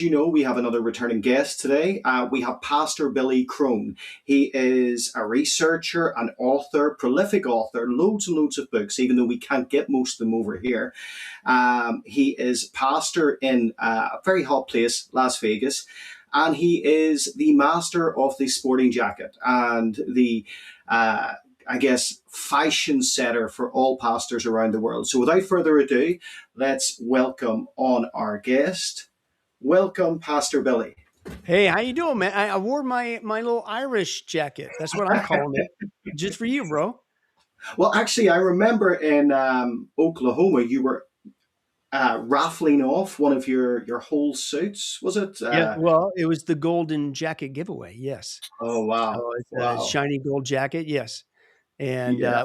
You know, we have another returning guest today. We have Pastor Billy Crone. He is a researcher, an author, prolific author, loads and loads of books, even though we can't get most of them over here. He is pastor in a very hot place, Las Vegas, and he is the master of the sporting jacket and the I guess, fashion setter for all pastors around the world. So without further ado, let's welcome on our guest. Welcome, Pastor Billy. Hey, how you doing, man? I wore my little Irish jacket. That's what I'm calling it, just for you, bro. Well, actually, I remember in Oklahoma, you were raffling off one of your whole suits. Was it? Yeah, well, it was the golden jacket giveaway. Yes, Oh, wow. so it's a Wow. shiny gold jacket. Yes, and Yeah.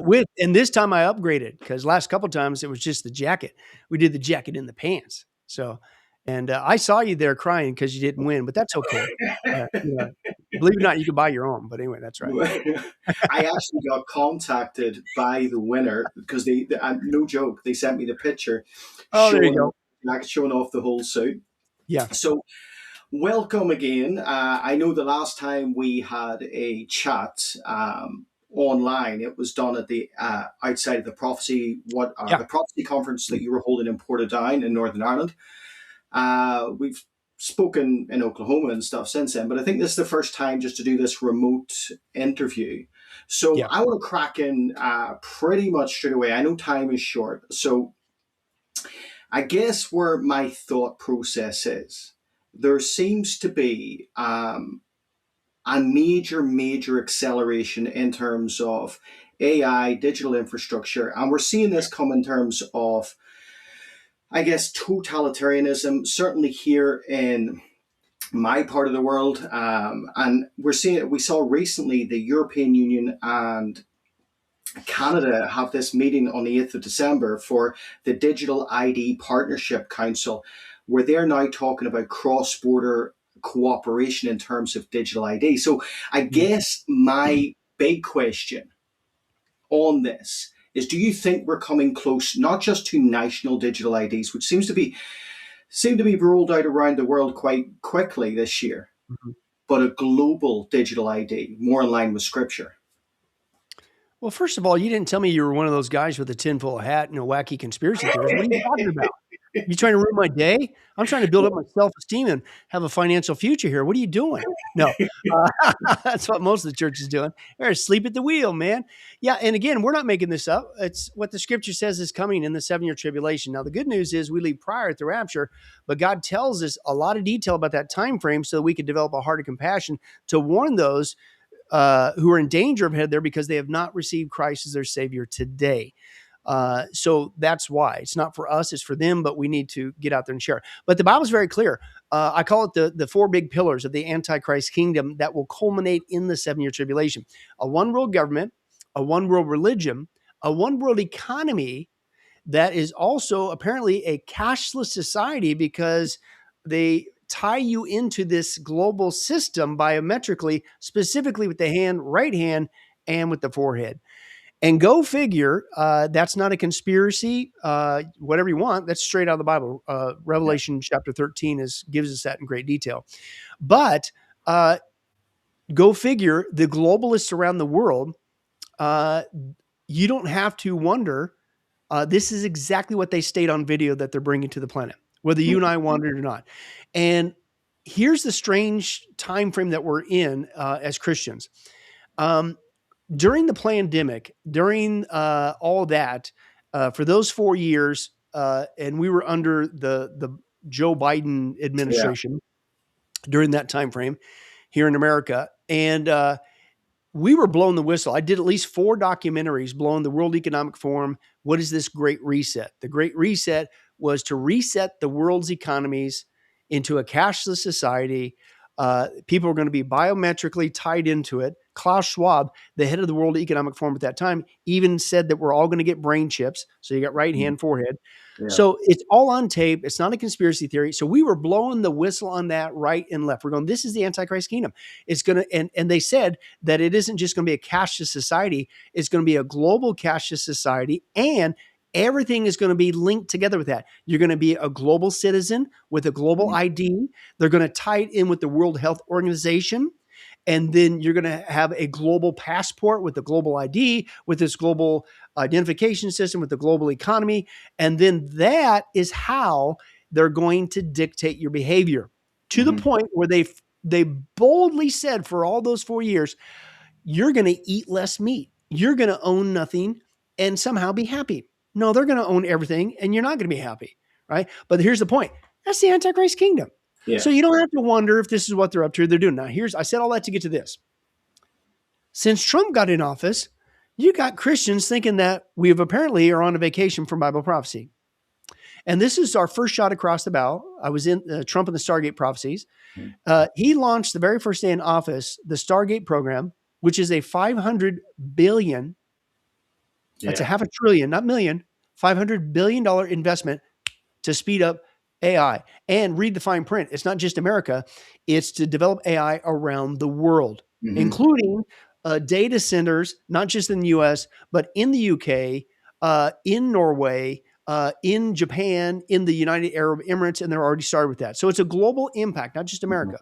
this time I upgraded because last couple times it was just the jacket. We did the jacket in the pants. So, and I saw you there crying because you didn't win, but that's okay. Believe it or not, you can buy your own. But anyway, that's right. I actually got contacted by the winner because no joke, they sent me the picture Oh, there you showing go. showing off the whole suit. Yeah, So welcome again. I know the last time we had a chat online, it was done at the outside of the yeah. the prophecy conference that you were holding in Portadown in Northern Ireland. We've spoken in Oklahoma and stuff since then, but I think this is the first time just to do this remote interview. So Yeah. I want to crack in pretty much straight away. I know time is short, so I guess where my thought process is, there seems to be a major acceleration in terms of AI, digital infrastructure, and we're seeing this come in terms of, I guess, totalitarianism, certainly here in my part of the world. And we're seeing it, we saw recently the European Union and Canada have this meeting on the 8th of December for the Digital ID Partnership Council, where they're now talking about cross border cooperation in terms of digital ID. So I guess my big question on this is, do you think we're coming close not just to national digital IDs, which seem to be rolled out around the world quite quickly this year, Mhm. but a global digital ID more in line with scripture? Well, first of all, you didn't tell me you were one of those guys with a tinfoil hat and a wacky conspiracy theories. What are you talking about? You trying to ruin my day? I'm trying to build up my self-esteem and have a financial future here. What are you doing? No, that's what most of the church is doing. They're asleep at the wheel, man. Yeah, and again, we're not making this up. It's what the scripture says is coming in the 7-year tribulation. Now, the good news is we leave prior to the rapture, but God tells us a lot of detail about that time frame so that we could develop a heart of compassion to warn those who are in danger of head there because they have not received Christ as their Savior today. So that's why it's not for us, it's for them, but we need to get out there and share it. But the Bible is very clear. I call it the four big pillars of the Antichrist kingdom that will culminate in the 7-year tribulation: a one world government, a one world religion, a one world economy that is also apparently a cashless society because they tie you into this global system biometrically, specifically with the right hand, and with the forehead. And go figure, that's not a conspiracy. Whatever you want, that's straight out of the Bible. Revelation chapter 13 gives us that in great detail. But go figure, the globalists around the world, you don't have to wonder. This is exactly what they state on video that they're bringing to the planet, whether you and I want it or not. And here's the strange time frame that we're in as Christians. During the pandemic, during all that, for those 4 years, and we were under the Joe Biden Yeah. administration during that time frame here in America, and we were blowing the whistle. I did at least 4 documentaries blowing the World Economic Forum. What is this Great Reset? The Great Reset was to reset the world's economies into a cashless society. People were going to be biometrically tied into it. Klaus Schwab, the head of the World Economic Forum at that time, even said that we're all going to get brain chips. So you got right hand, forehead. Yeah. So it's all on tape. It's not a conspiracy theory. So we were blowing the whistle on that right and left. We're going, this is the Antichrist kingdom. It's going to, and they said that it isn't just going to be a cashless society. It's going to be a global cashless society. And everything is going to be linked together with that. You're going to be a global citizen with a global Mhm. ID. They're going to tie it in with the World Health Organization. And then you're going to have a global passport with the global ID, with this global identification system, with the global economy. And then that is how they're going to dictate your behavior, to the Mhm. point where they boldly said for all those 4 years, you're going to eat less meat. You're going to own nothing and somehow be happy. No, they're going to own everything and you're not going to be happy, right? But here's the point. That's the Antichrist kingdom. So Yeah. you don't have to wonder if this is what they're up to. They're doing. Now, I said all that to get to this. Since Trump got in office, you got Christians thinking that we have apparently are on a vacation from Bible prophecy. And this is our first shot across the bow. I was in Trump and the Stargate prophecies. Mhm. He launched the very first day in office the Stargate program, which is a 500 billion. That's a Yeah. half a trillion, not million, $500 billion investment to speed up AI. And read the fine print. It's not just America, it's to develop AI around the world, Mhm. including data centers, not just in the US, but in the UK, in Norway, in Japan, in the United Arab Emirates, and they're already started with that. So it's a global impact, not just Mhm. America.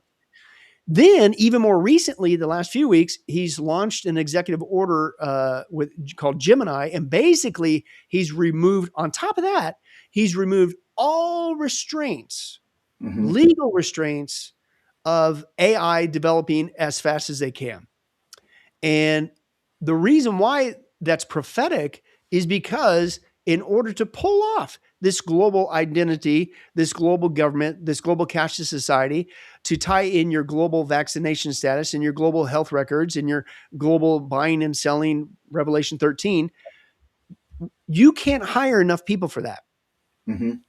Then, even more recently, the last few weeks, he's launched an executive order called Gemini, and basically, he's removed. On top of that, he's removed all restraints, Mhm. legal restraints of AI developing as fast as they can. And the reason why that's prophetic is because in order to pull off this global identity, this global government, this global cashless society, to tie in your global vaccination status and your global health records and your global buying and selling, Revelation 13, you can't hire enough people for that. Mhm.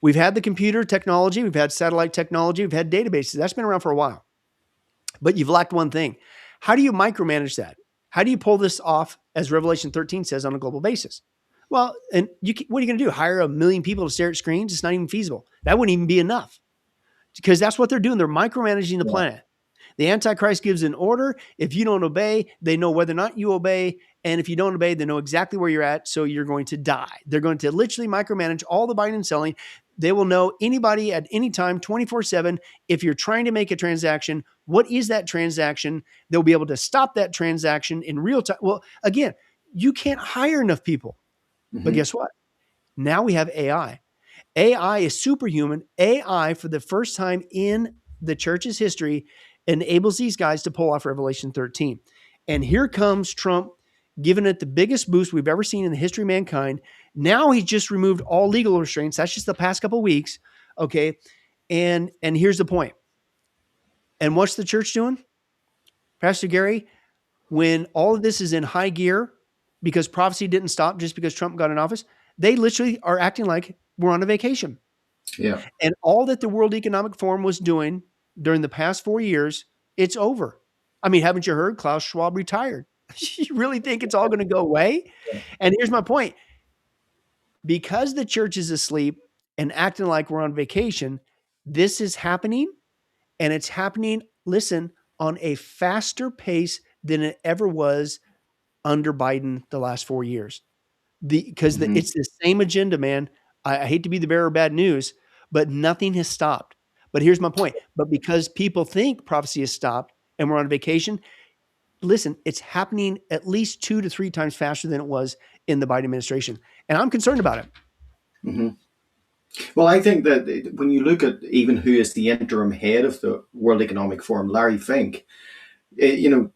We've had the computer technology, we've had satellite technology, we've had databases. That's been around for a while. But you've lacked one thing. How do you micromanage that? How do you pull this off, as Revelation 13 says, on a global basis? Well, and what are you going to do? Hire 1 million people to stare at screens? It's not even feasible. That wouldn't even be enough because that's what they're doing. They're micromanaging the Yeah. planet. The Antichrist gives an order. If you don't obey, they know whether or not you obey. And if you don't obey, they know exactly where you're at. So you're going to die. They're going to literally micromanage all the buying and selling. They will know anybody at any time, 24/7. If you're trying to make a transaction, what is that transaction? They'll be able to stop that transaction in real time. Well, again, you can't hire enough people. But Mhm. guess what? Now we have AI. AI is superhuman. AI, for the first time in the church's history, enables these guys to pull off Revelation 13. And here comes Trump, giving it the biggest boost we've ever seen in the history of mankind. Now he's just removed all legal restraints. That's just the past couple of weeks. Okay. And here's the point. And what's the church doing? Pastor Gary, when all of this is in high gear because prophecy didn't stop just because Trump got in office, they literally are acting like we're on a vacation. Yeah. And all that the World Economic Forum was doing during the past 4 years, it's over. I mean, haven't you heard Klaus Schwab retired? You really think it's all going to go away? And here's my point. Because the church is asleep and acting like we're on vacation, this is happening. And it's happening, listen, on a faster pace than it ever was under Biden the last 4 years. Because Mhm. it's the same agenda, man. I hate to be the bearer of bad news, but nothing has stopped. But here's my point. But because people think prophecy has stopped and we're on vacation, listen, it's happening at least 2 to 3 times faster than it was in the Biden administration. And I'm concerned about it. Mhm. Well, I think that when you look at even who is the interim head of the World Economic Forum, Larry Fink,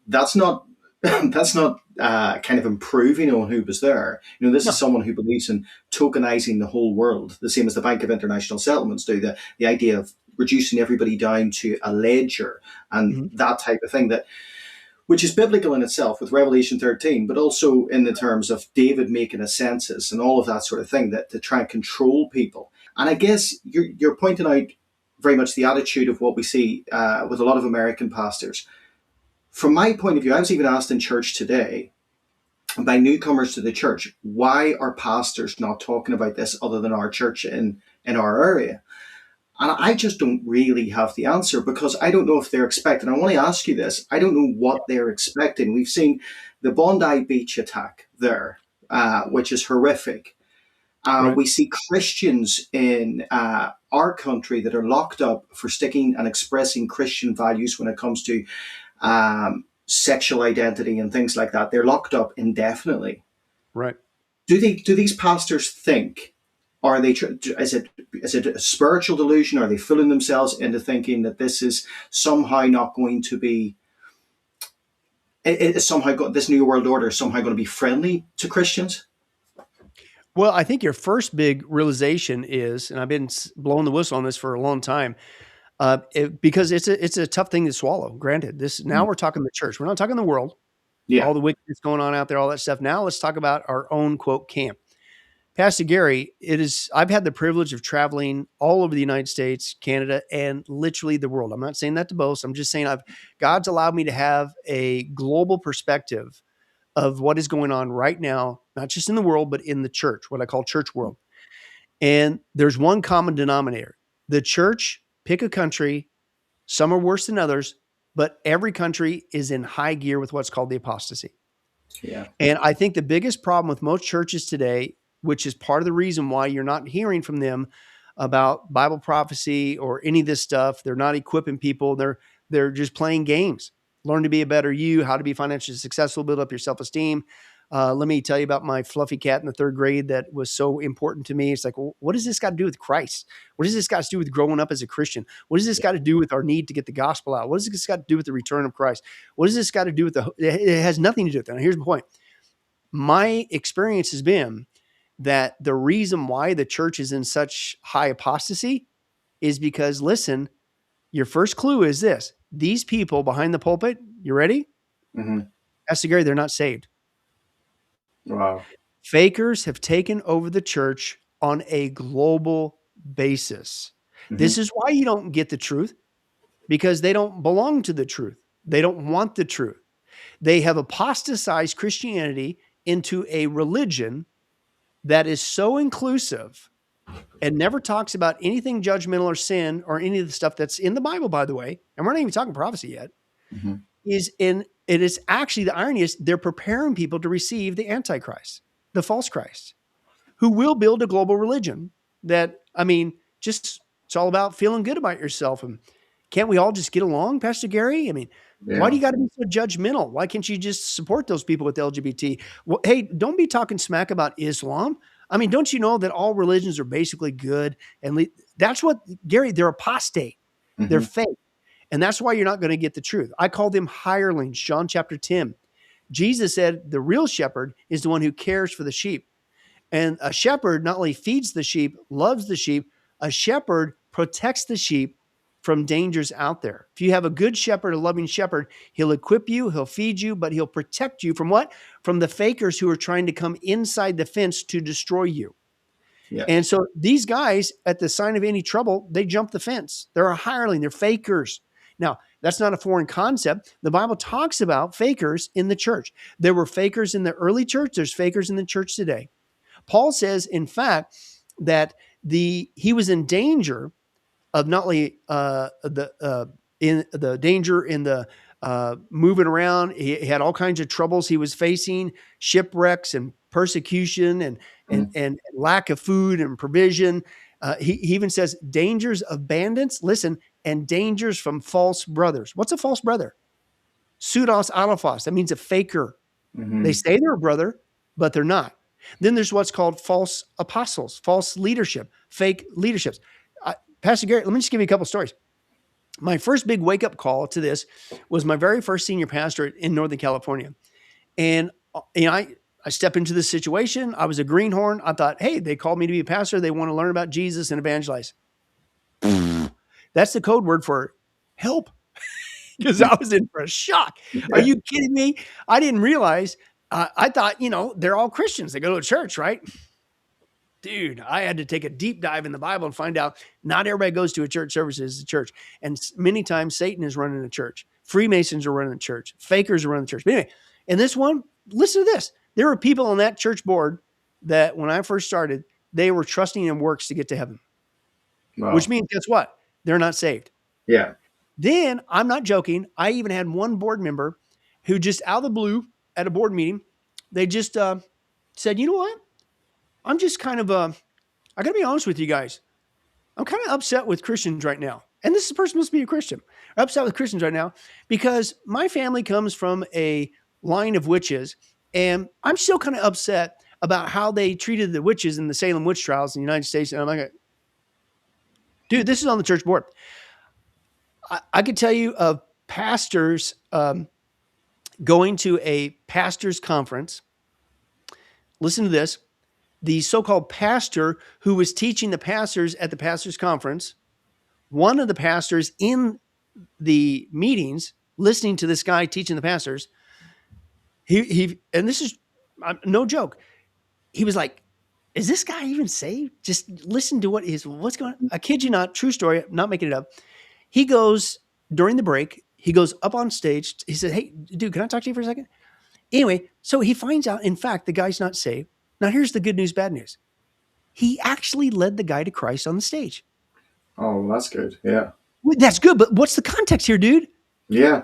that's not that's not kind of improving on who was there. This is No. someone who believes in tokenizing the whole world, the same as the Bank of International Settlements do. The idea of reducing everybody down to a ledger and Mhm. that type of thing, that which is biblical in itself with Revelation 13, but also in the terms of David making a census and all of that sort of thing, that to try and control people. And I guess you're pointing out very much the attitude of what we see with a lot of American pastors. From my point of view, I was even asked in church today by newcomers to the church, why are pastors not talking about this other than our church in our area? And I just don't really have the answer, because I don't know if they're expecting. I want to ask you this. I don't know what they're expecting. We've seen the Bondi Beach attack there, which is horrific. Right. We see Christians in our country that are locked up for sticking and expressing Christian values when it comes to sexual identity and things like that. They're locked up indefinitely. Right. Do these pastors think, or are they is it a spiritual delusion? Are they fooling themselves into thinking that this is somehow not going to be it somehow this new world order is somehow going to be friendly to Christians? Well, I think your first big realization is, and I've been blowing the whistle on this for a long time, because it's a tough thing to swallow. Granted, this now Mm. we're talking the church. We're not talking the world, Yeah, all the wickedness going on out there, all that stuff. Now let's talk about our own quote camp. Pastor Gary, I've had the privilege of traveling all over the United States, Canada, and literally the world. I'm not saying that to boast. I'm just saying God's allowed me to have a global perspective of what is going on right now, not just in the world, but in the church, what I call church world. And there's one common denominator. The church, pick a country, some are worse than others, but every country is in high gear with what's called the apostasy. yeah, And I think the biggest problem with most churches today, which is part of the reason why you're not hearing from them about Bible prophecy or any of this stuff, they're not equipping people. They're just playing games. Learn to be a better you, how to be financially successful, build up your self-esteem. Let me tell you about my fluffy cat in the third grade that was so important to me. It's like, well, what does this got to do with Christ? What does this got to do with growing up as a Christian? What does this got to do with our need to get the gospel out? What does this got to do with the return of Christ? What does this got to do with it has nothing to do with that. Now, here's the point. My experience has been that the reason why the church is in such high apostasy is because, listen, your first clue is this. These people behind the pulpit, you ready? hmm Pastor Gary, they're not saved. wow, Fakers have taken over the church on a global basis. hmm This is why you don't get the truth, because they don't belong to the truth. They don't want the truth. They have apostatized Christianity into a religion that is so inclusive and never talks about anything judgmental or sin or any of the stuff that's in the Bible, by the way, and we're not even talking prophecy yet, hmm it is actually, the irony is they're preparing people to receive the Antichrist, the false Christ, who will build a global religion that, I mean, just it's all about feeling good about yourself. And can't we all just get along, Pastor Gary? I mean, why do yeah, you got to be so judgmental? Why can't you just support those people with LGBT? Well, hey, don't be talking smack about Islam. I mean, don't you know that all religions are basically good? And that's what, Gary, they're apostate. They're hmm fake. And that's why you're not going to get the truth. I call them hirelings, John chapter 10. Jesus said the real shepherd is the one who cares for the sheep. And a shepherd not only feeds the sheep, loves the sheep, a shepherd protects the sheep from dangers out there. If you have a good shepherd, a loving shepherd, he'll equip you, he'll feed you, but he'll protect you from what? From the fakers who are trying to come inside the fence to destroy you. yeah, And so these guys, at the sign of any trouble, they jump the fence. They're a hireling, they're fakers. Now, that's not a foreign concept. The Bible talks about fakers in the church. There were fakers in the early church, there's fakers in the church today. Paul says, in fact, that he was in danger of not only in the danger in the moving around. He had all kinds of troubles he was facing, shipwrecks and persecution and mhm, lack of food and provision. He even says dangers of bandits. Listen, and dangers from false brothers. What's a false brother? Pseudos alophos. That means a faker. They mhm, say they're a brother, but they're not. Then there's what's called false apostles, false leadership, fake leaderships. Pastor Gary, let me just give you a couple stories. My first big wake up call to this was my very first senior pastor in Northern California. And I step into this situation. I was a greenhorn. I thought, hey, they called me to be a pastor. They want to learn about Jesus and evangelize. That's the code word for help, because I was in for a shock. Are yeah, you kidding me? I didn't realize. I thought, they're all Christians. They go to a church, right? Dude, I had to take a deep dive in the Bible and find out not everybody goes to a church service is a church. And many times Satan is running a church. Freemasons are running a church. Fakers are running the church. But anyway, and this one, listen to this. There were people on that church board that when I first started, they were trusting in works to get to heaven, which wow, means guess what? They're not saved. yeah, Then I'm not joking. I even had one board member who just out of the blue at a board meeting, they just said, you know what? I'm just kind of I got to be honest with you guys. I'm kind of upset with Christians right now. And this person must be a Christian. I'm upset with Christians right now because my family comes from a line of witches, and I'm still kind of upset about how they treated the witches in the Salem witch trials in the United States. And I'm like, dude, this is on the church board. I could tell you of pastors going to a pastor's conference. Listen to this. The so-called pastor who was teaching the pastors at the pastor's conference, one of the pastors in the meetings, listening to this guy teaching the pastors, and this is no joke. He was like, "Is this guy even saved? Just listen to what's going on." I kid you not, true story, I'm not making it up. He goes during the break. He goes up on stage. He said, "Hey, dude, can I talk to you for a second?" Anyway, so he finds out, in fact, the guy's not saved. Now, here's the good news, bad news. He actually led the guy to Christ on the stage. Oh, well, that's good. Yeah. Well, that's good, but what's the context here, dude? Yeah.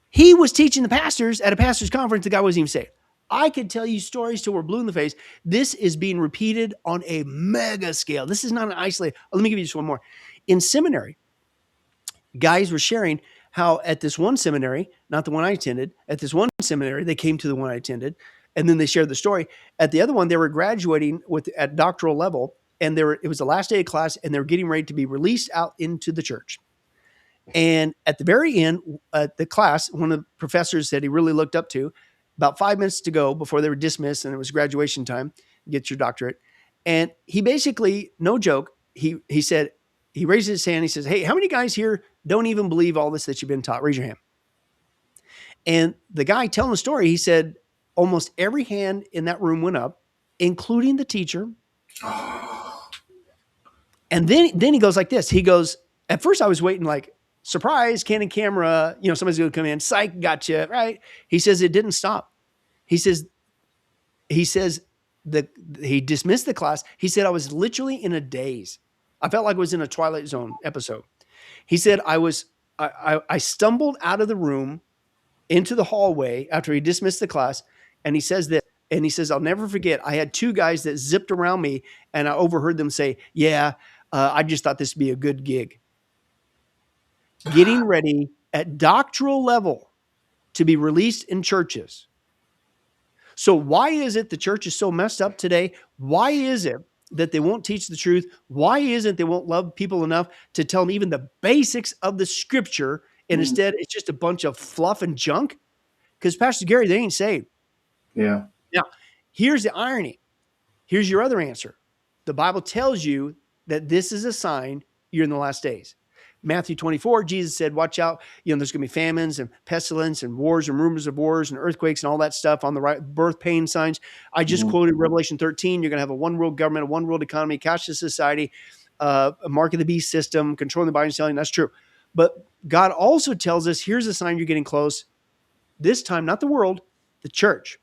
He was teaching the pastors at a pastor's conference. The guy wasn't even saved. I could tell you stories till we're blue in the face. This is being repeated on a mega scale. This is not an isolated. Let me give you just one more. In seminary, guys were sharing how at this one seminary, not the one I attended, at this one seminary, they came to the one I attended, and then they shared the story. At the other one, they were graduating at doctoral level, and it was the last day of class, and they were getting ready to be released out into the church. And at the very end, the class, one of the professors that he really looked up to, about 5 minutes to go before they were dismissed, and it was graduation time, get your doctorate. And he basically, no joke, he said, he raises his hand. He says, "Hey, how many guys here don't even believe all this that you've been taught? Raise your hand." And the guy telling the story, he said, almost every hand in that room went up, including the teacher. And then he goes like this. He goes, at first I was waiting like, surprise, Canon camera, somebody's going to come in, psych, gotcha, right? He says it didn't stop. He says that he dismissed the class. He said, I was literally in a daze. I felt like I was in a Twilight Zone episode. He said, I stumbled out of the room into the hallway after he dismissed the class. And he says that, and he says, I'll never forget. I had two guys that zipped around me, and I overheard them say, "Yeah, I just thought this would be a good gig." Getting ready at doctoral level to be released in churches. So why is it the church is so messed up today? Why is it that they won't teach the truth? Why isn't they won't love people enough to tell them even the basics of the scripture? And instead, it's just a bunch of fluff and junk? Because Pastor Gary, they ain't saved. Yeah. Now, here's the irony. Here's your other answer. The Bible tells you that this is a sign you're in the last days. Matthew 24, Jesus said, watch out, there's going to be famines and pestilence and wars and rumors of wars and earthquakes and all that stuff on the right, birth pain signs. I just quoted Revelation 13. You're going to have a one world government, a one world economy, cashless society, a mark of the beast system, controlling the buying and selling. That's true. But God also tells us, here's a sign you're getting close. This time, not the world, the church.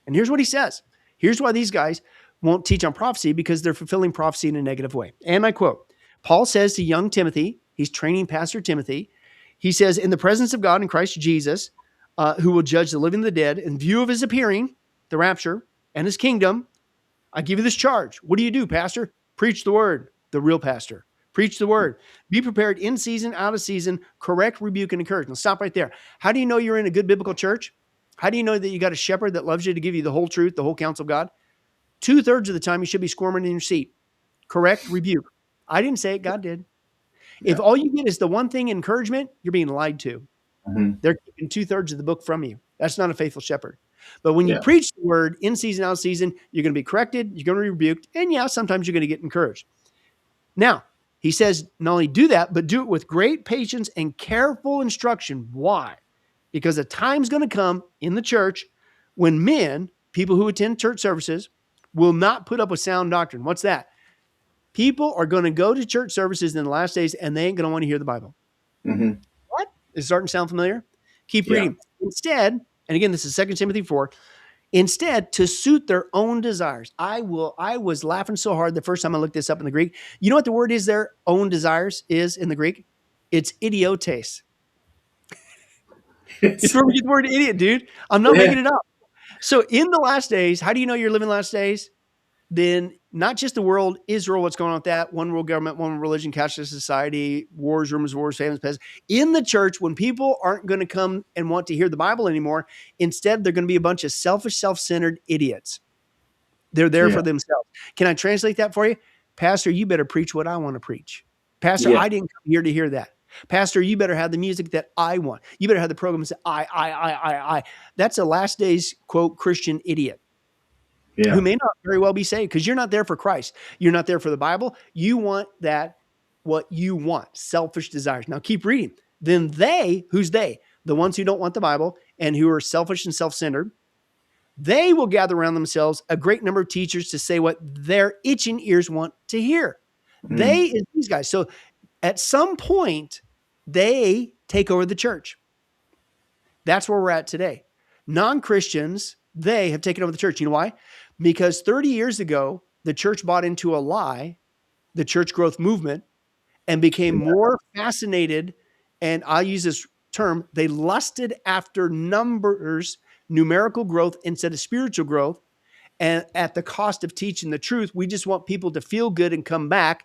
And here's what he says. Here's why these guys won't teach on prophecy, because they're fulfilling prophecy in a negative way. And I quote, Paul says to young Timothy, he's training Pastor Timothy, he says, in the presence of God in Christ Jesus, who will judge the living and the dead, in view of his appearing, the rapture, and his kingdom, I give you this charge. What do you do, Pastor? Preach the word, the real pastor. Preach the word. Be prepared in season, out of season, correct, rebuke, and encourage. Now stop right there. How do you know you're in a good biblical church? How do you know that you got a shepherd that loves you to give you the whole truth, the whole counsel of God? 2/3 of the time you should be squirming in your seat. Correct, rebuke. I didn't say it, God did. Yeah. If all you get is the one thing, encouragement, you're being lied to. They're keeping 2/3 of the book from you. That's not a faithful shepherd. But when you preach the word in season, out of season, you're going to be corrected, you're going to be rebuked, and sometimes you're going to get encouraged. Now, he says, not only do that, but do it with great patience and careful instruction. Why? Because a time's going to come in the church when men, people who attend church services, will not put up with sound doctrine. What's that? People are going to go to church services in the last days, and they ain't going to want to hear the Bible. What? Is it starting to sound familiar? Keep reading. Instead, and again, this is 2 Timothy 4, instead, to suit their own desires. I was laughing so hard the first time I looked this up in the Greek. You know what the word is their own desires is in the Greek? It's idiotes. It's where we get the word idiot, dude. I'm not making it up. So in the last days, how do you know you're living last days? then not just the world, Israel, what's going on with that, one world government, one world religion, cashless society, wars, rumors, wars, famines, pests. In the church, when people aren't going to come and want to hear the Bible anymore, instead, they're going to be a bunch of selfish, self-centered idiots. They're there Yeah. for themselves. Can I translate that for you? Pastor, you better preach what I want to preach. Pastor, Yeah. I didn't come here to hear that. Pastor, you better have the music that I want. You better have the programs that I. That's a last days, quote, Christian idiot who Yeah. may not very well be saved because you're not there for Christ. You're not there for the Bible. You want that, what you want, selfish desires. Now keep reading. Then they, who's they? The ones who don't want the Bible and who are selfish and self-centered, they will gather around themselves a great number of teachers to say what their itching ears want to hear. They Mm. is these guys. So at some point, they take over the church. That's where we're at today. Non-Christians, they have taken over the church. You know why? Because 30 years ago, the church bought into a lie, the church growth movement, and became Yeah. more fascinated. And I'll use this term, they lusted after numbers, numerical growth instead of spiritual growth. And at the cost of teaching the truth, we just want people to feel good and come back.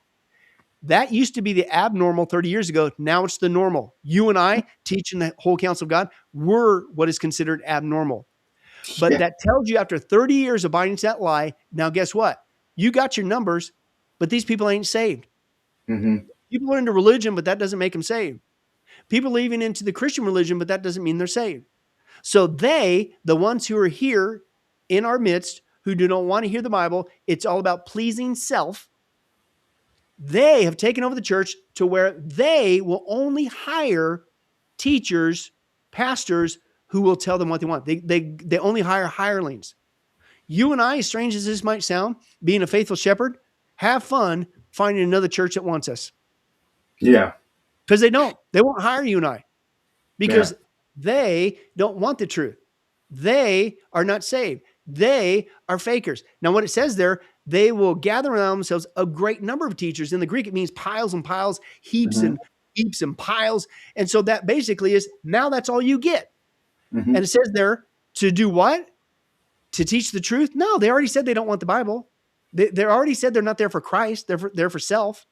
That used to be the abnormal 30 years ago. Now it's the normal. You and I teaching the whole counsel of God, we're what is considered abnormal. But Yeah. that tells you after 30 years of buying into that lie, now guess what? You got your numbers, but these people ain't saved. Hmm. People are into religion, but that doesn't make them saved. People are even into the Christian religion, but that doesn't mean they're saved. So they, the ones who are here in our midst, who do not want to hear the Bible, it's all about pleasing self. They have taken over the church to where they will only hire teachers, pastors who will tell them what they want. They only hire hirelings. You and I, as strange as this might sound, being a faithful shepherd, have fun finding another church that wants us Yeah. because they don't. They won't hire you and I Yeah. because they don't want the truth. They are not saved. They are fakers. Now, what it says there, they will gather around themselves a great number of teachers. In the Greek, it means piles and piles, heaps Hmm. and heaps and piles. And so that basically is now that's all you get. Hmm. And it says there to do what? To teach the truth? No, they already said they don't want the Bible. They already said they're not there for Christ. They're for self.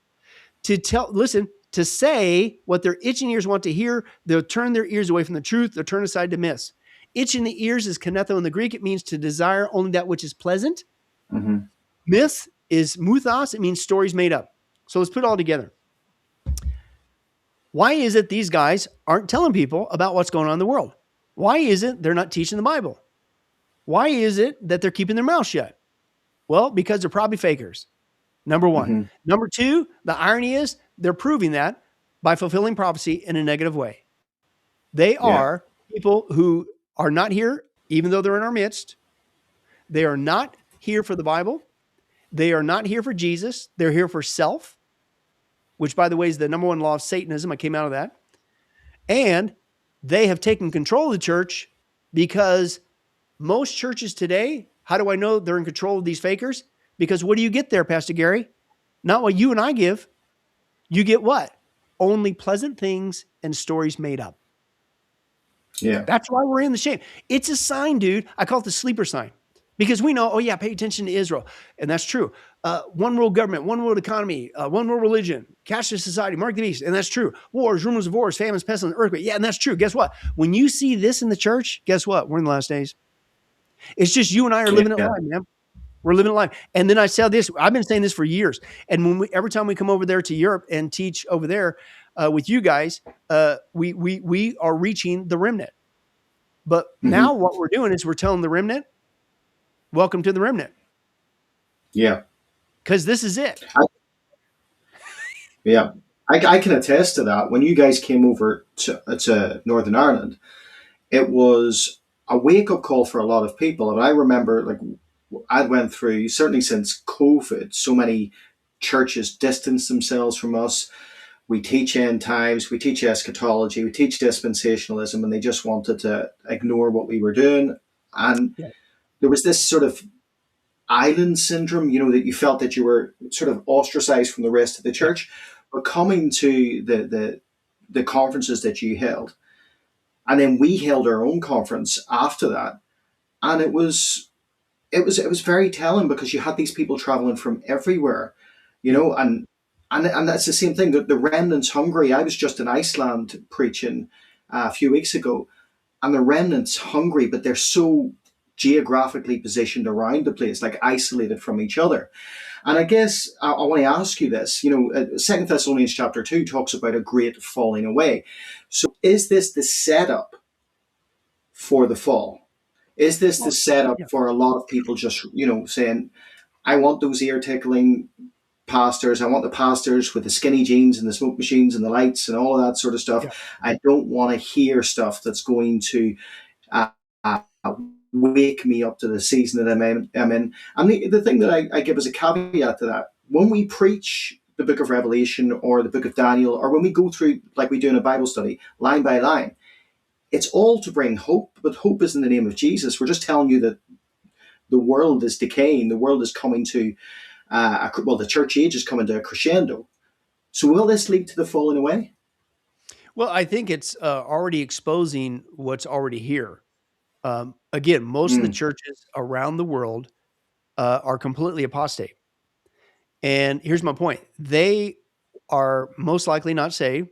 Listen, to say what their itching ears want to hear, they'll turn their ears away from the truth. They'll turn aside to miss. Itching the ears is kinetho in the Greek. It means to desire only that which is pleasant. Hmm. Myth is muthos. It means stories made up. So let's put it all together. Why is it these guys aren't telling people about what's going on in the world? Why is it they're not teaching the Bible? Why is it that they're keeping their mouth shut? Well, because they're probably fakers. Number one. Hmm. Number two, the irony is they're proving that by fulfilling prophecy in a negative way. They Yeah. are people who are not here, even though they're in our midst. They are not here for the Bible. They are not here for Jesus. They're here for self, which, by the way, is the number one law of Satanism. I came out of that. And they have taken control of the church because most churches today, how do I know they're in control of these fakers? Because what do you get there, Pastor Gary? Not what you and I give. You get what? Only pleasant things and stories made up. Yeah. That's why we're in the shame. It's a sign, dude. I call it the sleeper sign because we know, oh, yeah, pay attention to Israel. And that's true. One world government, one world economy, one world religion, cashless society, mark the beast. And that's true. Wars, rumors of wars, famines, pestilence, earthquake. Yeah, and that's true. Guess what? When you see this in the church, guess what? We're in the last days. It's just you and I are living it Yeah. live, man. We're living life. And then I say this, I've been saying this for years. And every time we come over there to Europe and teach over there with you guys, we are reaching the remnant. But Hmm. now what we're doing is we're telling the remnant, welcome to the remnant. Yeah. Because this is it. Yeah. I can attest to that. When you guys came over to Northern Ireland, it was a wake up call for a lot of people. And I remember, like, I went through, certainly since COVID, so many churches distanced themselves from us. We teach end times, we teach eschatology, we teach dispensationalism, and they just wanted to ignore what we were doing. And Yeah. there was this sort of island syndrome, that you felt that you were sort of ostracized from the rest of the Yeah. church. But coming to the conferences that you held, and then we held our own conference after that, and it was it was very telling because you had these people traveling from everywhere, Yep. and that's the same thing. The remnants hungry. I was just in Iceland preaching a few weeks ago, and the remnants hungry, but they're so geographically positioned around the place, like isolated from each other. And I guess I want to ask you this. Second Thessalonians chapter 2 talks about a great falling away. So is this the setup for the fall? Is this the Well, setup yeah. for a lot of people just, saying, I want those ear tickling pastors. I want the pastors with the skinny jeans and the smoke machines and the lights and all of that sort of stuff. Yeah. I don't want to hear stuff that's going to uh, uh, wake me up to the season that I'm in. And the thing that I give as a caveat to that, when we preach the book of Revelation or the book of Daniel, or when we go through, like we do in a Bible study, line by line, it's all to bring hope, but hope is in the name of Jesus. We're just telling you that the world is decaying, the world is coming to, the church age is coming to a crescendo. So will this lead to the falling away? Well, I think it's already exposing what's already here. Again, most of the Mm, churches around the world are completely apostate. And here's my point: they are most likely not saved.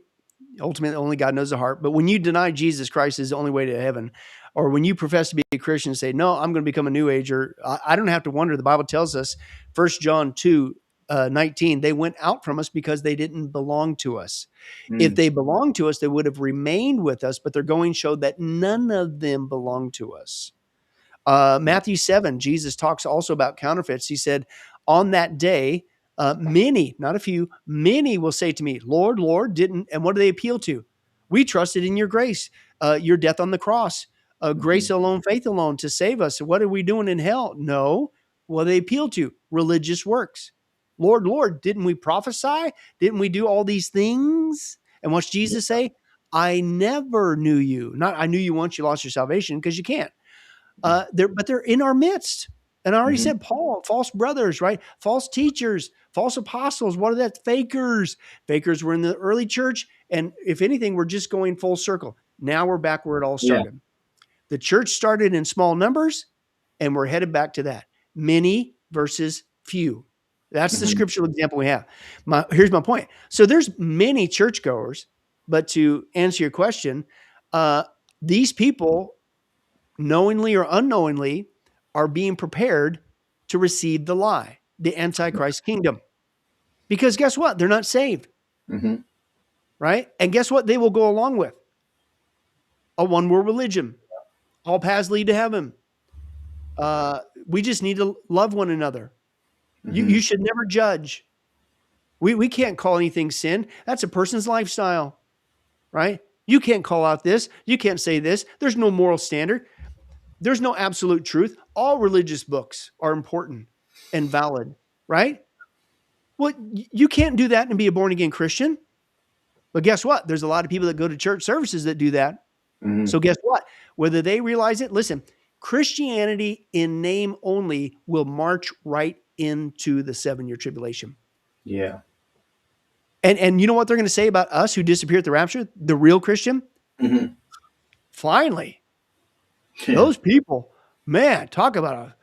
Ultimately, only God knows the heart. But when you deny Jesus Christ is the only way to heaven, or when you profess to be a Christian and say, no, I'm going to become a new ager, I don't have to wonder. The Bible tells us, 1 John 2, 19, they went out from us because they didn't belong to us. If mm, they belonged to us, they would have remained with us, but their going showed that none of them belonged to us. Matthew 7, Jesus talks also about counterfeits. He said, on that day, many, not a few, many will say to me, Lord, Lord, didn't, and what do they appeal to? We trusted in your grace, your death on the cross, grace mhm. alone, faith alone to save us. What are we doing in hell? No. What do they appeal to? Religious works. Lord, Lord, didn't we prophesy? Didn't we do all these things? And what's Yeah. Jesus say? I never knew you. Not I knew you once you lost your salvation, because you can't. They're in our midst. And I already Mhm. said, Paul, false brothers, right? False teachers, false apostles. What are that? Fakers. Fakers were in the early church. And if anything, we're just going full circle. Now we're back where it all Yeah. started. The church started in small numbers, and we're headed back to that. Many versus few. That's the Mhm. scriptural example we have. Here's my point. So there's many churchgoers, but to answer your question, uh, these people knowingly or unknowingly, are being prepared to receive the lie, the Antichrist kingdom. Because guess what? They're not saved, Mhm. right? And guess what? They will go along with a one world religion. All paths lead to heaven. We just need to love one another. You Mhm. should never judge. We can't call anything sin. That's a person's lifestyle, right? You can't call out this. You can't say this. There's no moral standard. There's no absolute truth. All religious books are important and valid, right? Well, you can't do that and be a born again Christian. But guess what? There's a lot of people that go to church services that do that. Mhm. So guess what? Whether they realize it, listen, Christianity in name only will march right into the 7 year tribulation. Yeah. And you know what they're going to say about us who disappear at the rapture? The real Christian? Mhm. Finally, Yeah. those people, man, talk about a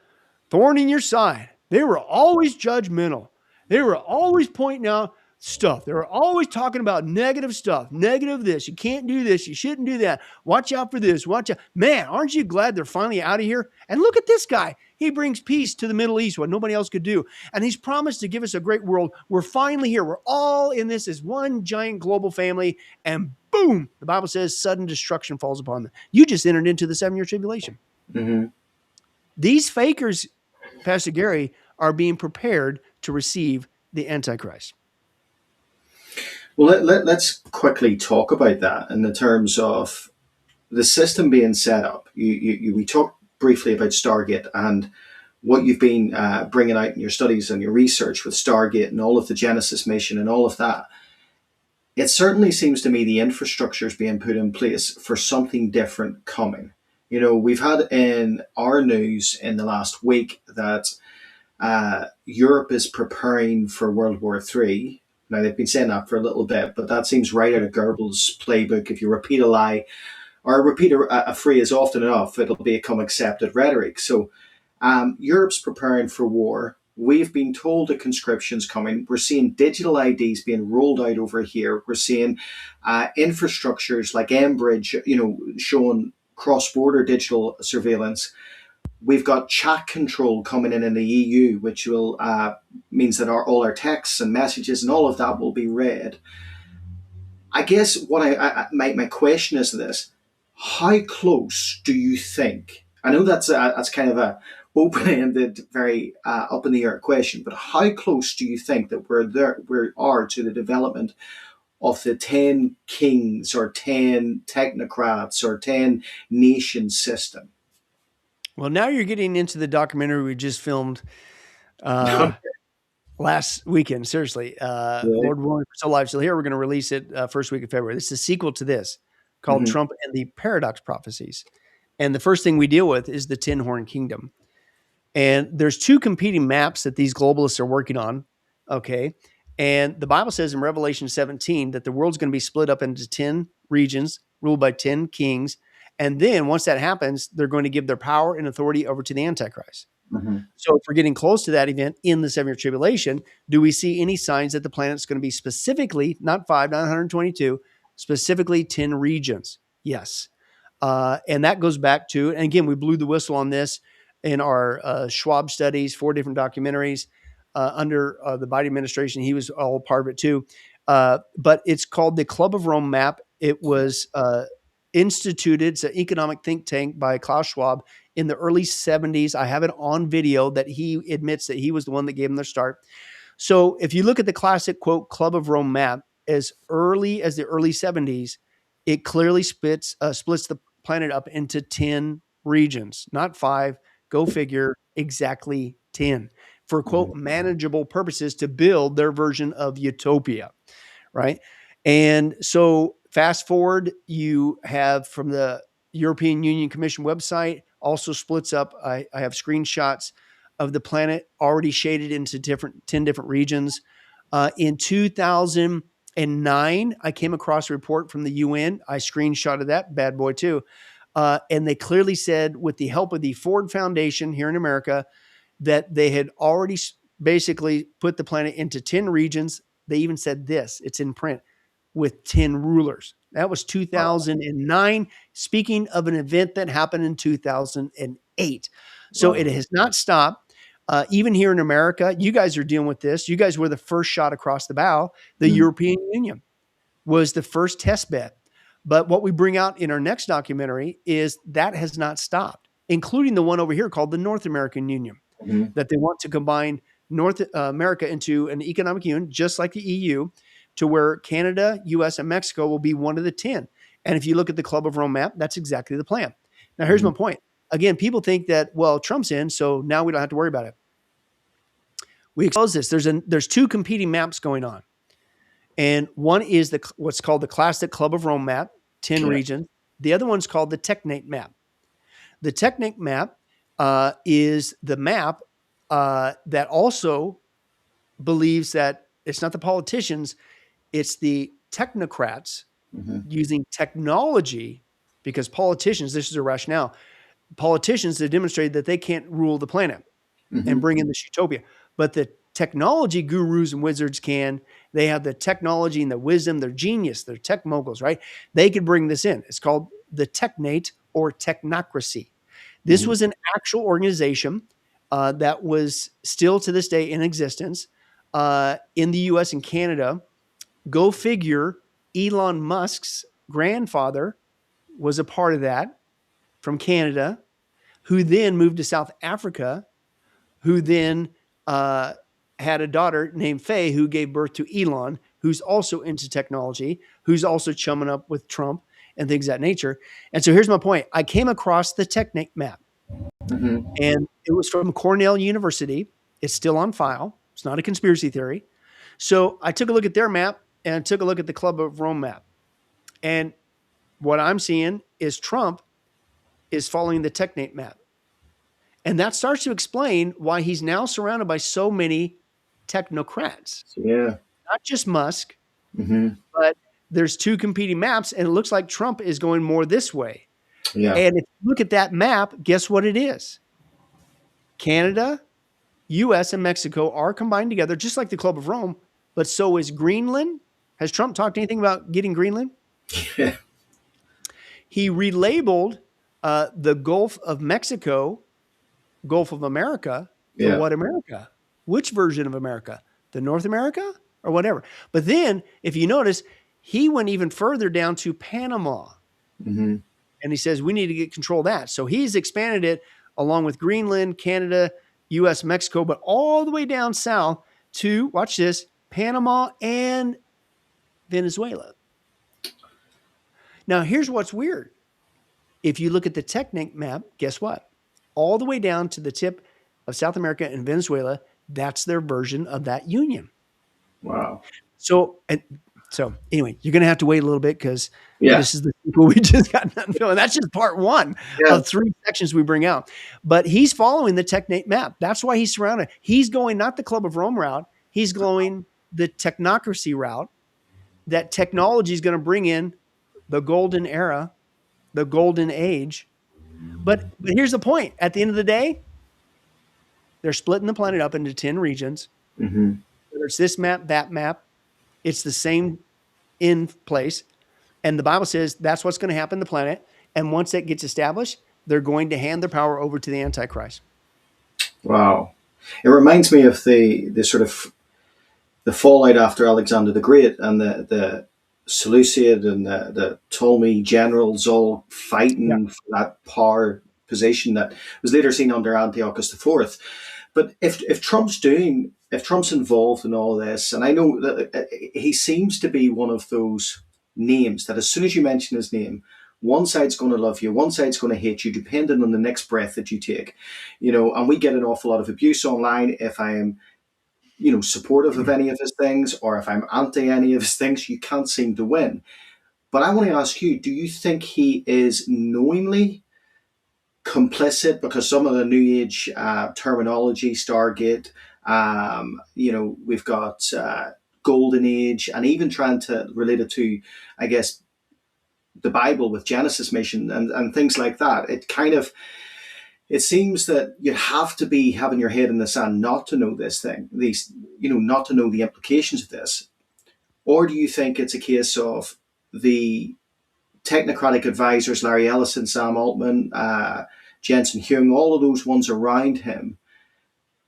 thorn in your side. They were always judgmental. They were always pointing out stuff. They were always talking about negative stuff, negative this. You can't do this. You shouldn't do that. Watch out for this. Watch out. Man, aren't you glad they're finally out of here? And look at this guy. He brings peace to the Middle East, what nobody else could do. And he's promised to give us a great world. We're finally here. We're all in this as one giant global family. And boom, the Bible says sudden destruction falls upon them. You just entered into the 7 year tribulation. Mhm. These fakers, Pastor Gary, are being prepared to receive the Antichrist. Well, let's quickly talk about that in the terms of the system being set up. We talked briefly about Stargate and what you've been bringing out in your studies and your research with Stargate and all of the Genesis mission and all of that. It certainly seems to me the infrastructure is being put in place for something different coming. We've had in our news in the last week that Europe is preparing for World War III. Now, they've been saying that for a little bit, but that seems right out of Goebbels' playbook. If you repeat a lie or repeat a phrase often enough, it'll become accepted rhetoric. So Europe's preparing for war. We've been told the conscription's coming. We're seeing digital IDs being rolled out over here. We're seeing infrastructures like Enbridge, showing cross-border digital surveillance. We've got chat control coming in the EU, which will means that all our texts and messages and all of that will be read. I guess what my question is this: how close do you think? I know that's kind of a open-ended, very up in the air question, but how close do you think that we are to the development of the 10 kings or 10 technocrats or 10 nation system? Well, now you're getting into the documentary we just filmed last weekend. Seriously, Really? Lord willing, we're still alive. So here we're going to release it first week of February. This is a sequel to this called Hmm. Trump and the Paradox Prophecies. And the first thing we deal with is the Tin Horn Kingdom. And there's two competing maps that these globalists are working on. Okay. And the Bible says in Revelation 17 that the world's going to be split up into 10 regions ruled by 10 kings. And then once that happens, they're going to give their power and authority over to the Antichrist. Hmm. So if we're getting close to that event in the 7-year tribulation, do we see any signs that the planet's going to be specifically, not 5, not 122, specifically 10 regions? Yes. And that goes back to, and again, we blew the whistle on this in our Schwab studies, 4 different documentaries under the Biden administration. He was all part of it too. But it's called the Club of Rome map. It was instituted, it's an economic think tank by Klaus Schwab in the early 70s. I have it on video that he admits that he was the one that gave him their start. So if you look at the classic quote Club of Rome map, as early as the early 70s, it clearly splits the planet up into 10 regions, not 5. Go figure, exactly 10 for quote manageable purposes to build their version of utopia, right? And so fast forward, you have from the European Union Commission website also splits up. I have screenshots of the planet already shaded into 10 different regions. In 2009, I came across a report from the UN. I screenshotted that bad boy too. And they clearly said, with the help of the Ford Foundation here in America, that they had already basically put the planet into 10 regions. They even said this, it's in print, with 10 rulers. That was Wow. 2009. Speaking of an event that happened in 2008. So it Wow. has not stopped. Even here in America, you guys are dealing with this. You guys were the first shot across the bow. The Mm. European Union was the first test bed. But what we bring out in our next documentary is that has not stopped, including the one over here called the North American Union, Mhm. that they want to combine North America into an economic union, just like the EU, to where Canada, US, and Mexico will be one of the 10. And if you look at the Club of Rome map, that's exactly the plan. Now, here's Mhm. my point. Again, people think that, well, Trump's in, so now we don't have to worry about it. We expose this. There's two competing maps going on. And one is what's called the classic Club of Rome map, 10 Yeah. regions. The other one's called the Technate map. The Technate map is the map that also believes that it's not the politicians, it's the technocrats Mhm. using technology, because politicians, this is a rationale, politicians have demonstrated that they can't rule the planet and Mhm. bring in this utopia. But the technology gurus and wizards can. They have the technology and the wisdom. They're genius. They're tech moguls, right? They could bring this in. It's called the technate or technocracy. This Mhm. was an actual organization that was still to this day in existence in the US and Canada. Go figure, Elon Musk's grandfather was a part of that from Canada, who then moved to South Africa, who then uh, had a daughter named Faye who gave birth to Elon, who's also into technology, who's also chumming up with Trump and things of that nature. And so here's my point. I came across the Technic map, Mhm. and it was from Cornell University. It's still on file. It's not a conspiracy theory. So I took a look at their map and I took a look at the Club of Rome map. And what I'm seeing is Trump is following the Technate map. And that starts to explain why he's now surrounded by so many technocrats, So, yeah. not just Musk, Mhm. but there's two competing maps, and it looks like Trump is going more this way. Yeah. And if you look at that map, guess what it is? Canada, US, and Mexico are combined together, just like the Club of Rome, but so is Greenland. Has Trump talked anything about getting Greenland? Yeah. He relabeled the Gulf of Mexico, Gulf of America, the Yeah. what America? Which version of America? The North America or whatever. But then, if you notice, he went even further down to Panama. Hmm. And he says we need to get control of that. So he's expanded it along with Greenland, Canada, US, Mexico, but all the way down south to, watch this, Panama and Venezuela. Now, here's what's weird. If you look at the Technic map, guess what? All the way down to the tip of South America and Venezuela, that's their version of that union. Wow. So, anyway, you're going to have to wait a little bit because Yeah. this is the sequel we just got done filming. That's just part one Yeah. of 3 sections we bring out. But he's following the Technate map. That's why he's surrounded. He's going not the Club of Rome route. He's going the technocracy route. That technology is going to bring in the golden era, the golden age. But here's the point. At the end of the day, they're splitting the planet up into 10 regions. Hmm. Whether it's this map, that map, it's the same in place. And the Bible says that's what's going to happen to the planet. And once that gets established, they're going to hand their power over to the Antichrist. Wow. It reminds me of the sort of the fallout after Alexander the Great and the Seleucid and the Ptolemy generals all Yeah. fighting for that power position that was later seen under Antiochus IV. But if Trump's involved in all this, and I know that he seems to be one of those names that as soon as you mention his name, one side's going to love you, one side's going to hate you, depending on the next breath that you take. And we get an awful lot of abuse online if I am supportive of any of his things or if I'm anti any of his things. You can't seem to win. But I want to ask you, do you think he is knowingly complicit? Because some of the new age terminology, Stargate, we've got golden age, and even trying to relate it to, I guess, the Bible with Genesis mission and things like that. It seems that you'd have to be having your head in the sand not to know not to know the implications of this. Or do you think it's a case of the technocratic advisors, Larry Ellison, Sam Altman, Jensen Huang, all of those ones around him,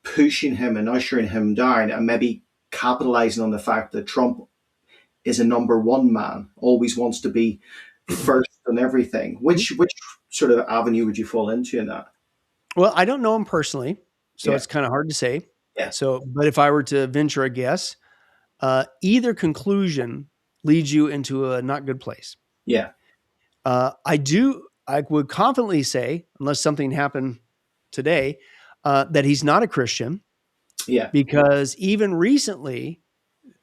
pushing him and ushering him down, and maybe capitalizing on the fact that Trump is a number one man, always wants to be first on everything. Which sort of avenue would you fall into in that? Well, I don't know him personally, so Yeah, it's kind of hard to say. yeah, So, but if I were to venture a guess, either conclusion leads you into a not good place. yeah, I would confidently say, unless something happened today, that he's not a Christian yeah, because even recently,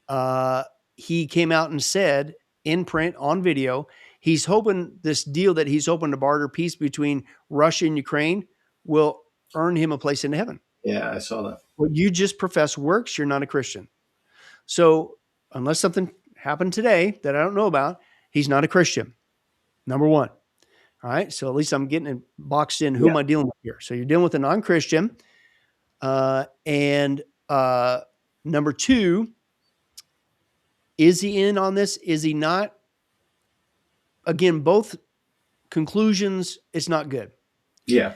uh, he came out and said in print on video, he's hoping this deal that he's hoping to barter peace between Russia and Ukraine will earn him a place in heaven. yeah. I saw that. What you just profess works, you're not a Christian. So unless something happened today that I don't know about, he's not a Christian. Number one. All right. So at least I'm getting it boxed in. Who Yeah, am I dealing with here? So you're dealing with a non-Christian. And number two, is he in on this? Is he not? Again, both conclusions, it's not good. yeah.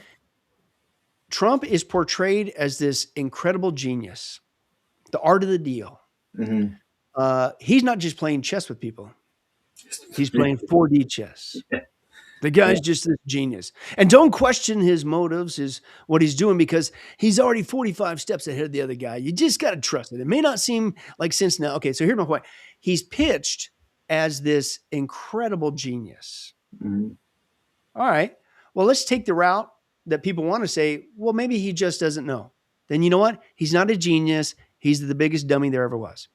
Trump is portrayed as this incredible genius, the art of the deal. Hmm. He's not just playing chess with people. He's playing 4D chess. The guy's just this genius. And don't question his motives, what he's doing, because he's already 45 steps ahead of the other guy. You just got to trust it. It may not seem like sense now. Okay, so here's my point. He's pitched as this incredible genius. Hmm. All right. Well, let's take the route that people want to say, well, maybe he just doesn't know. Then you know what? He's not a genius. He's the biggest dummy there ever was.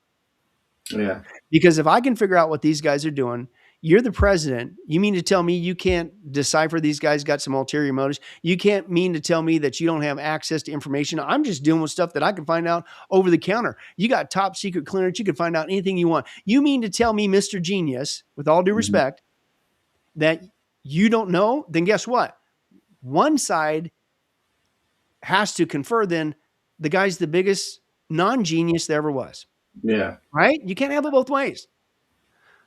Yeah. Because if I can figure out what these guys are doing, you're the president. You mean to tell me you can't decipher these guys got some ulterior motives? You can't mean to tell me that you don't have access to information. I'm just dealing with stuff that I can find out over the counter. You got top secret clearance. You can find out anything you want. You mean to tell me, Mr. Genius, with all due Hmm. respect, that you don't know? Then guess what? One side has to confer then the guy's the biggest non-genius there ever was, Yeah. right? You can't have it both ways.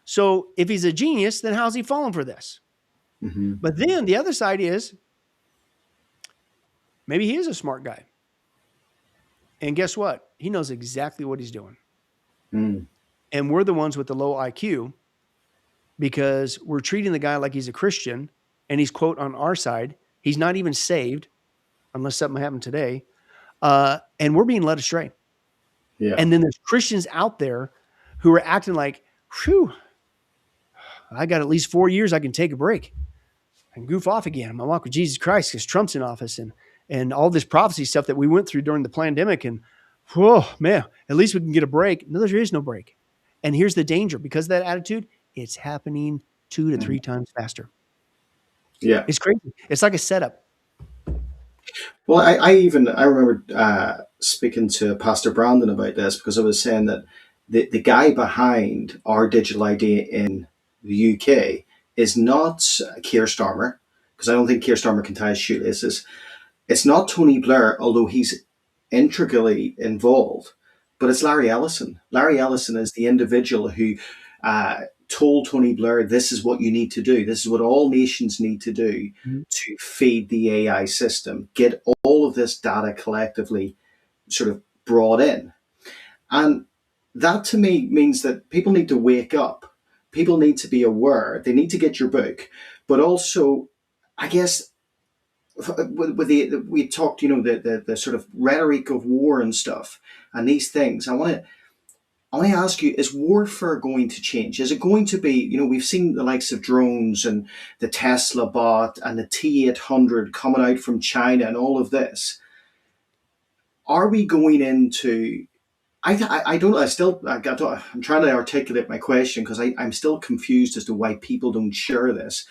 So if he's a genius, then how's he falling for this? Mm-hmm. But then the other side is maybe he is a smart guy. And guess what? He knows exactly what he's doing. Mm. And we're the ones with the low IQ because we're treating the guy like he's a Christian and he's, quote, on our side. He's not even saved unless something happened today. And we're being led astray. Yeah. And then there's Christians out there who are acting like, whew, I got at least 4 years I can take a break and goof off again. I'm gonna walk with Jesus Christ because Trump's in office and all this prophecy stuff that we went through during the pandemic. And whoa, man, at least we can get a break. No, there is no break. And here's the danger because of that attitude, it's happening 2 to 3 times faster. Yeah. It's crazy. It's like a setup. Well, I remember speaking to Pastor Brandon about this because I was saying that the guy behind our digital ID in the UK is not Keir Starmer, because I don't think Keir Starmer can tie his shoelaces. It's not Tony Blair, although he's integrally involved, but it's Larry Ellison. Larry Ellison is the individual who uh, told Tony Blair, this is what you need to do. This is what all nations need to do Mhm. to feed the AI system, get all of this data collectively sort of brought in. And that to me means that people need to wake up. People need to be aware. They need to get your book. But also, I guess, with we talked, the sort of rhetoric of war and stuff and these things. I want to ask you: is warfare going to change? Is it going to be? We've seen the likes of drones and the Tesla bot and the T-800 coming out from China and all of this. Are we going into? I don't. I'm trying to articulate my question because I'm still confused as to why people don't share this.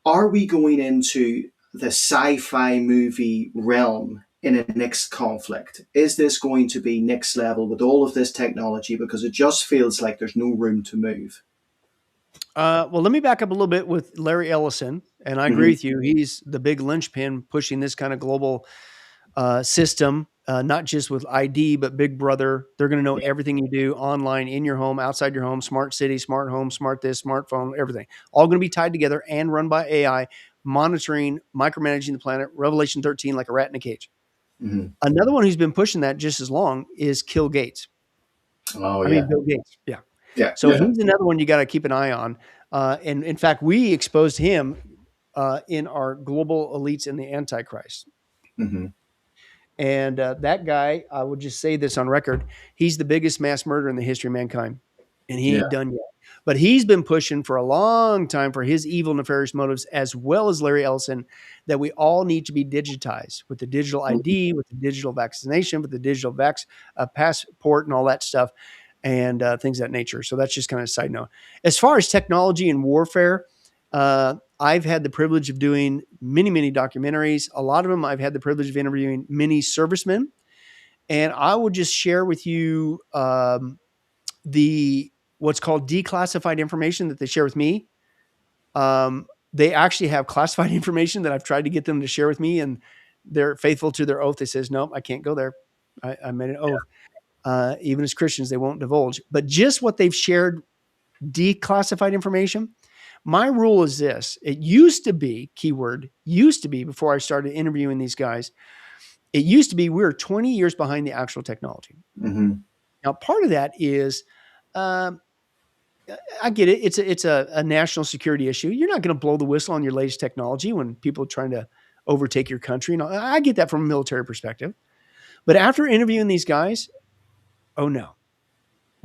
Are we going into the sci-fi movie realm in a next conflict? Is this going to be next level with all of this technology? Because it just feels like there's no room to move. Well, let me back up a little bit with Larry Ellison. And I agree Hmm. with you. He's the big linchpin pushing this kind of global system, not just with ID, but Big Brother. They're going to know Yeah. everything you do online, in your home, outside your home, smart city, smart home, smart this, smartphone, everything. All going to be tied together and run by AI, monitoring, micromanaging the planet. Revelation 13, like a rat in a cage. Hmm. Another one who's been pushing that just as long is Kill Gates. Oh I mean, yeah, Bill Gates. Yeah. yeah, So yeah. he's another one you got to keep an eye on. And in fact, we exposed him in our global elites in the Antichrist. Hmm. And that guy, I would just say this on record, he's the biggest mass murderer in the history of mankind. And he Yeah. ain't done yet. But he's been pushing for a long time for his evil, nefarious motives, as well as Larry Ellison, that we all need to be digitized with the digital ID, with the digital vaccination, with the digital passport, and all that stuff, and things of that nature. So that's just kind of a side note. As far as technology and warfare, I've had the privilege of doing many, many documentaries. A lot of them I've had the privilege of interviewing many servicemen. And I will just share with you the what's called declassified information that they share with me. They actually have classified information that I've tried to get them to share with me, and they're faithful to their oath. They says, nope, I can't go there. I made an oath. Even as Christians, they won't divulge. But just what they've shared, declassified information. My rule is this. It used to be, keyword, used to be before I started interviewing these guys, it used to be we were 20 years behind the actual technology. Hmm. Now, part of that is, um, I get it. It's a national security issue. You're not going to blow the whistle on your latest technology when people are trying to overtake your country. And I get that from a military perspective. But after interviewing these guys, oh no,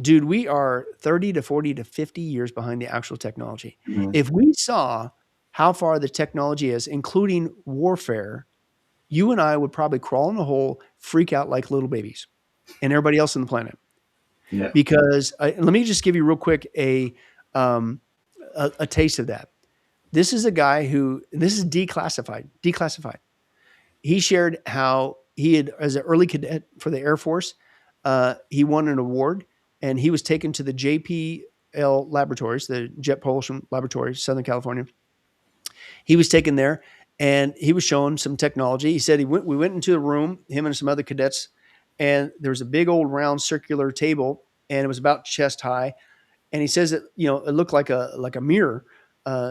dude, we are 30 to 40 to 50 years behind the actual technology. Hmm. If we saw how far the technology is, including warfare, you and I would probably crawl in a hole, freak out like little babies, and everybody else on the planet. Yeah. Because let me just give you real quick um, a taste of that. This is a guy who, this is declassified. He shared how he had, as an early cadet for the Air Force, he won an award and he was taken to the JPL laboratories, the Jet Propulsion Laboratory, Southern California. He was taken there and he was showing some technology. He said we went into the room, him and some other cadets, and there was a big old round circular table, and it was about chest high. And he says that, it looked like a mirror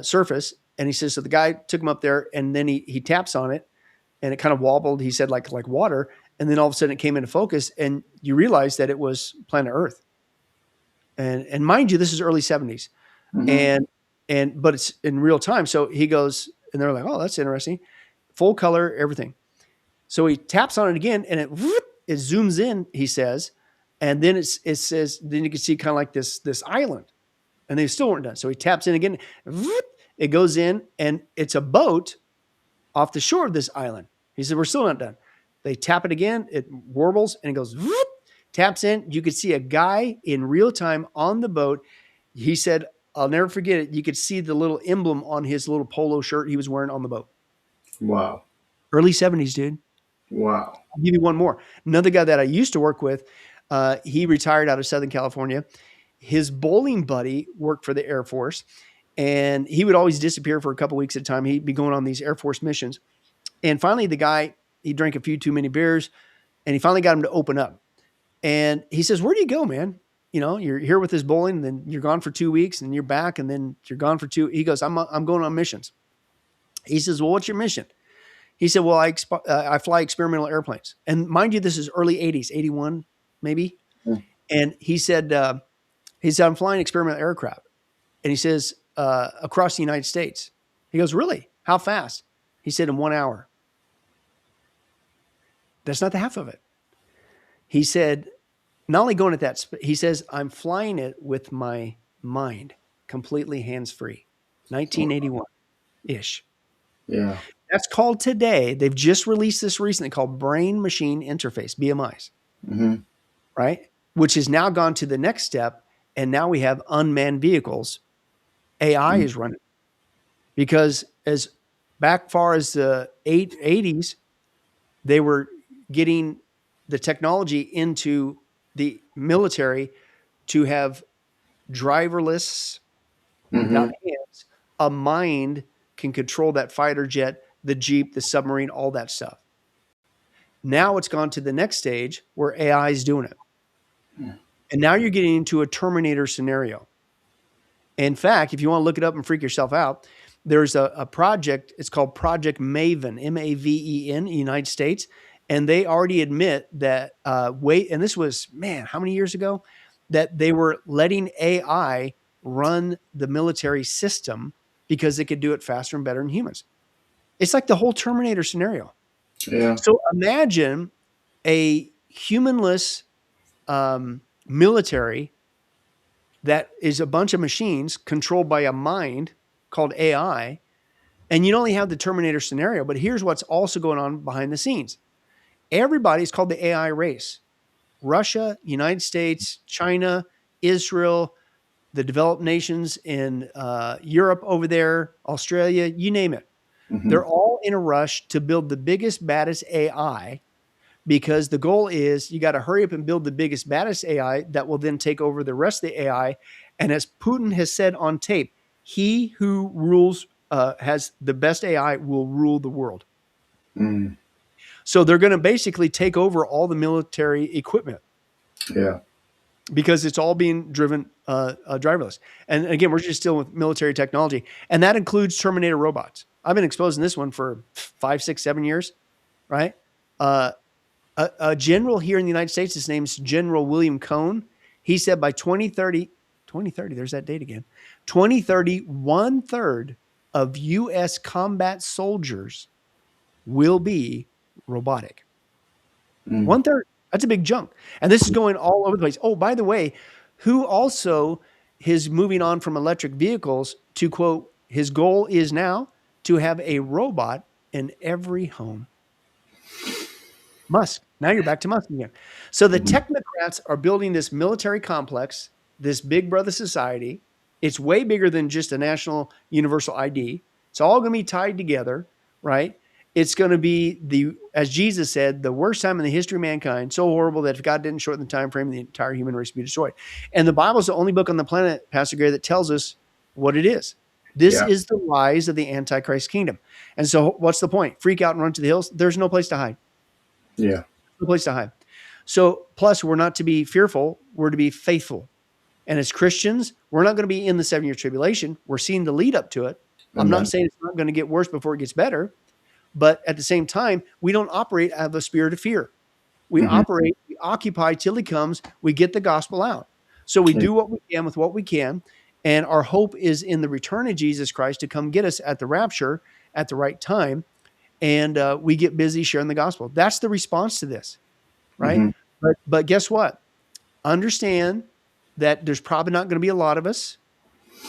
surface. And he says, so the guy took him up there, and then he taps on it, and it kind of wobbled. He said like water, and then all of a sudden it came into focus, and you realize that it was planet Earth. And mind you, this is early 70s, Mm-hmm. and but it's in real time. So he goes, and they're like, oh, that's interesting, full color, everything. So he taps on it again, and it zooms in. He says, and then it says, then you can see kind of like this island, and they still weren't done. So he taps in again. It goes in, and it's a boat off the shore of this island. He said, we're still not done. They tap it again. It warbles, and it goes, taps in. You could see a guy in real time on the boat. He said, I'll never forget it. You could see the little emblem on his little polo shirt he was wearing on the boat. Wow. Early 70s, dude. Wow. I'll give you one more. Another guy that I used to work with, he retired out of Southern California. His bowling buddy worked for the Air Force, and he would always disappear for a couple weeks at a time. He'd be going on these Air Force missions. And finally, the guy, he drank a few too many beers, and he finally got him to open up. And he says, where do you go, man? You're here with this bowling, and then you're gone for 2 weeks, and you're back, and then you're gone for 2. He goes, I'm going on missions. He says, well, what's your mission? He said, well, I fly experimental airplanes. And mind you, this is early 80s, 81 maybe. Mm. And he said, I'm flying experimental aircraft. And he says, across the United States. He goes, really? How fast? He said, in 1 hour. That's not the half of it. He said, not only going at that, he says, I'm flying it with my mind, completely hands-free. 1981-ish. Yeah. That's called today. They've just released this recently called brain machine interface, BMIs, Mm-hmm. right? Which has now gone to the next step. And now we have unmanned vehicles. AI is running because as back far as the 80s, they were getting the technology into the military to have driverless, without Mm-hmm. hands, a mind can control that fighter jet, the Jeep, the submarine, all that stuff. Now it's gone to the next stage where AI is doing it. And now you're getting into a Terminator scenario. In fact, if you want to look it up and freak yourself out, there's a project. It's called Project Maven, Maven, in the United States. And they already admit that, and this was, man, how many years ago? That they were letting AI run the military system because it could do it faster and better than humans. It's like the whole Terminator scenario. Yeah. So imagine a humanless military that is a bunch of machines controlled by a mind called AI. And you only have the Terminator scenario, but here's what's also going on behind the scenes. Everybody's called the AI race. Russia, United States, China, Israel, the developed nations in Europe over there, Australia, you name it. Mm-hmm. They're all in a rush to build the biggest, baddest AI because the goal is you got to hurry up and build the biggest, baddest AI that will then take over the rest of the AI. And as Putin has said on tape, he who rules, has the best AI will rule the world. Mm. So they're going to basically take over all the military equipment. Yeah. Because it's all being driven driverless. And again, we're just still with military technology. And that includes Terminator robots. I've been exposing this one for 5, 6, 7 years, right? A general here in the United States, his name's General William Cone. He said by 2030, there's that date again, 2030, 1/3 of U.S. combat soldiers will be robotic. 1/3. That's a big jump. And this is going all over the place. Oh, by the way, who also is moving on from electric vehicles to, quote, his goal is now to have a robot in every home. Musk. Now you're back to Musk again. So the technocrats are building this military complex, this big brother society. It's way bigger than just a national universal ID. It's all going to be tied together, right? It's going to be as Jesus said, the worst time in the history of mankind, so horrible that if God didn't shorten the time frame, the entire human race would be destroyed. And the Bible is the only book on the planet, Pastor Gary, that tells us what it is. This Yeah. is the rise of the Antichrist kingdom. And so what's the point? Freak out and run to the hills? There's no place to hide. Yeah. No place to hide. So plus we're not to be fearful, we're to be faithful. And as Christians, we're not going to be in the 7-year tribulation. We're seeing the lead up to it. I'm not Amen. saying it's not going to get worse before it gets better, but at the same time, we don't operate out of a spirit of fear. We Hmm. operate, we occupy till he comes, we get the gospel out. So we do what we can with what we can. And our hope is in the return of Jesus Christ to come get us at the rapture at the right time. And we get busy sharing the gospel. That's the response to this, right? Hmm. But guess what? Understand that there's probably not going to be a lot of us.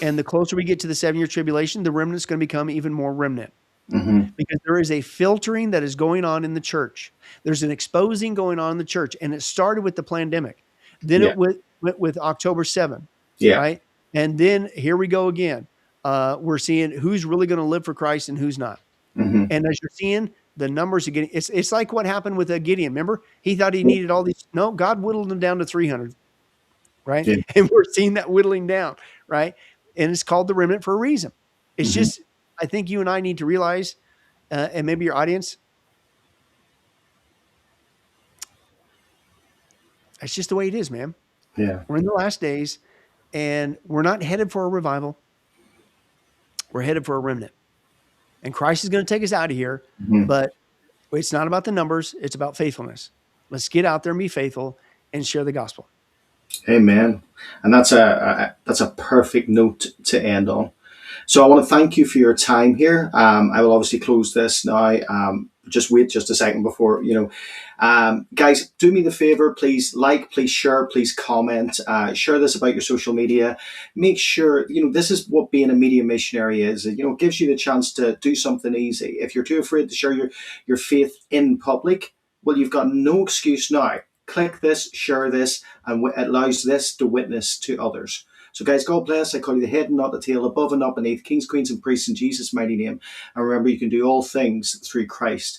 And the closer we get to the 7-year tribulation, the remnant's going to become even more remnant Hmm. because there is a filtering that is going on in the church. There's an exposing going on in the church. And it started with the pandemic. Then Yeah. it went with October 7th, Yeah. right? And then here we go again. We're seeing who's really going to live for Christ and who's not. Hmm. And as you're seeing, the numbers are getting, it's like what happened with Gideon. Remember, he thought he needed all these. No, God whittled them down to 300, right? Yeah. And we're seeing that whittling down, right? And it's called the remnant for a reason. It's Hmm. just, I think you and I need to realize, and maybe your audience, it's just the way it is, man. Yeah. We're in the last days and we're not headed for a revival. We're headed for a remnant. And Christ is going to take us out of here, Hmm. but it's not about the numbers. It's about faithfulness. Let's get out there and be faithful and share the gospel. Amen. And that's a perfect note to end on. So I want to thank you for your time here. I will obviously close this now. Just wait just a second before, guys, do me the favor, please like, please share, please comment, share this about your social media. Make sure, this is what being a media missionary is. It gives you the chance to do something easy. If you're too afraid to share your faith in public, well, you've got no excuse now. Click this, share this, and it allows this to witness to others. So, guys, God bless. I call you the head and not the tail, above and not beneath, kings, queens, and priests in Jesus' mighty name. And remember, you can do all things through Christ